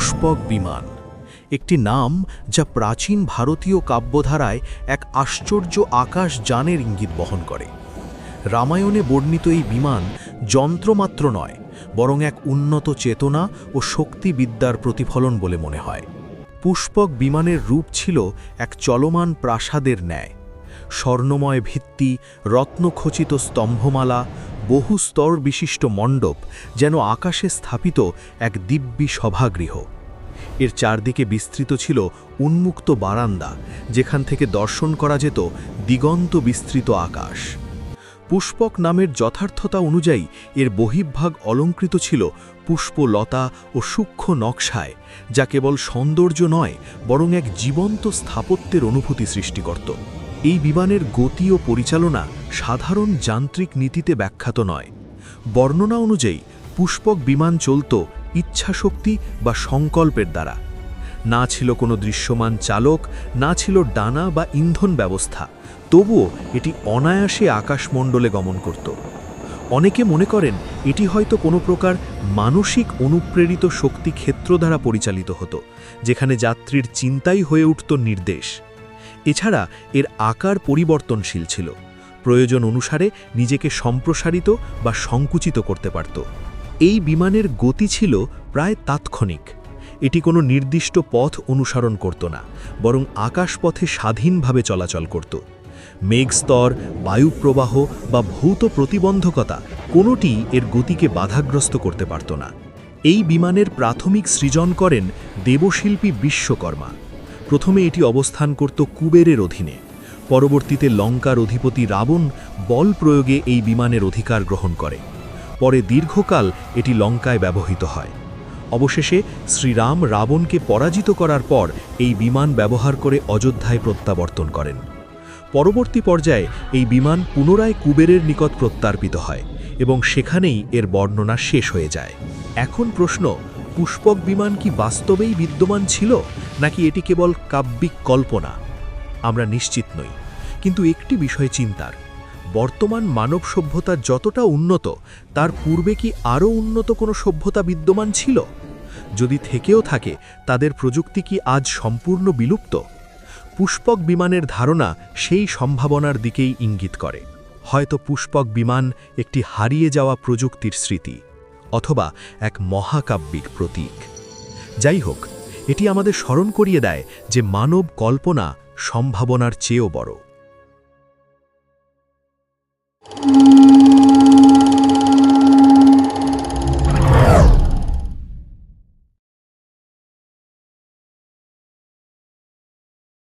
পুষ্পক বিমান, একটি নাম যা প্রাচীন ভারতীয় কাব্যধারায় এক আশ্চর্য আকাশযানের ইঙ্গিত বহন করে। রামায়ণে বর্ণিত এই বিমান যন্ত্রমাত্র নয়, বরং এক উন্নত চেতনা ও শক্তিবিদ্যার প্রতিফলন বলে মনে হয়। পুষ্পক বিমানের রূপ ছিল এক চলমান প্রাসাদের ন্যায়। স্বর্ণময় ভিত্তি, রত্নখচিত স্তম্ভমালা, বহু স্তর বিশিষ্ট মণ্ডপ যেন আকাশে স্থাপিত এক দিব্যি সভাগৃহ। এর চারদিকে বিস্তৃত ছিল উন্মুক্ত বারান্দা, যেখান থেকে দর্শন করা যেত দিগন্ত বিস্তৃত আকাশ। পুষ্পক নামের যথার্থতা অনুযায়ী এর বহির্ভাগ অলঙ্কৃত ছিল পুষ্পলতা ও সূক্ষ্ম নকশায়, যা কেবল সৌন্দর্য নয়, বরং এক জীবন্ত স্থাপত্যের অনুভূতি সৃষ্টি করত। এই বিমানের গতি ও পরিচালনা সাধারণ যান্ত্রিক নীতিতে ব্যাখ্যাত নয়। বর্ণনা অনুযায়ী পুষ্পক বিমান চলত ইচ্ছাশক্তি বা সংকল্পের দ্বারা। না ছিল কোনো দৃশ্যমান চালক, না ছিল ডানা বা ইন্ধন ব্যবস্থা, তবুও এটি অনায়াসে আকাশমণ্ডলে গমন করত। অনেকে মনে করেন এটি হয়তো কোনো প্রকার মানসিক অনুপ্রেরিত শক্তি ক্ষেত্র দ্বারা পরিচালিত হতো, যেখানে যাত্রীর চিন্তাই হয়ে উঠত নির্দেশ। এছাড়া এর আকার পরিবর্তনশীল ছিল, প্রয়োজন অনুসারে নিজেকে সম্প্রসারিত বা সংকুচিত করতে পারত। এই বিমানের গতি ছিল প্রায় তাৎক্ষণিক। এটি কোনো নির্দিষ্ট পথ অনুসরণ করত না, বরং আকাশপথে স্বাধীনভাবে চলাচল করত। মেঘস্তর, বায়ুপ্রবাহ বা ভৌত প্রতিবন্ধকতা কোনোটিই এর গতিকে বাধাগ্রস্ত করতে পারত না। এই বিমানের প্রাথমিক সৃজন করেন দেবশিল্পী বিশ্বকর্মা। প্রথমে এটি অবস্থান করত কুবেরের অধীনে। পরবর্তীতে লঙ্কার অধিপতি রাবণ বল প্রয়োগে এই বিমানের অধিকার গ্রহণ করে। পরে দীর্ঘকাল এটি লঙ্কায় ব্যবহৃত হয়। অবশেষে শ্রীরাম রাবণকে পরাজিত করার পর এই বিমান ব্যবহার করে অযোধ্যায় প্রত্যাবর্তন করেন। পরবর্তী পর্যায়ে এই বিমান পুনরায় কুবেরের নিকট প্রত্যার্পিত হয় এবং সেখানেই এর বর্ণনা শেষ হয়ে যায়। এখন প্রশ্ন, পুষ্পক বিমান কি বাস্তবেই বিদ্যমান ছিল, নাকি এটি কেবল কাব্যিক কল্পনা? আমরা নিশ্চিত নই, কিন্তু একটি বিষয় চিন্তার, বর্তমান মানব সভ্যতা যতটা উন্নত, তার পূর্বে কি আরও উন্নত কোনো সভ্যতা বিদ্যমান ছিল? যদি থেকেও থাকে, তাদের প্রযুক্তি কি আজ সম্পূর্ণ বিলুপ্ত? পুষ্পক বিমানের ধারণা সেই সম্ভাবনার দিকেই ইঙ্গিত করে। হয়তো পুষ্পক বিমান একটি হারিয়ে যাওয়া প্রযুক্তির স্মৃতি, অথবা এক মহাকাব্যিক প্রতীক। যাই হোক, এটি আমাদের স্মরণ করিয়ে দেয় যে মানব কল্পনা সম্ভাবনার চেয়েও বড়।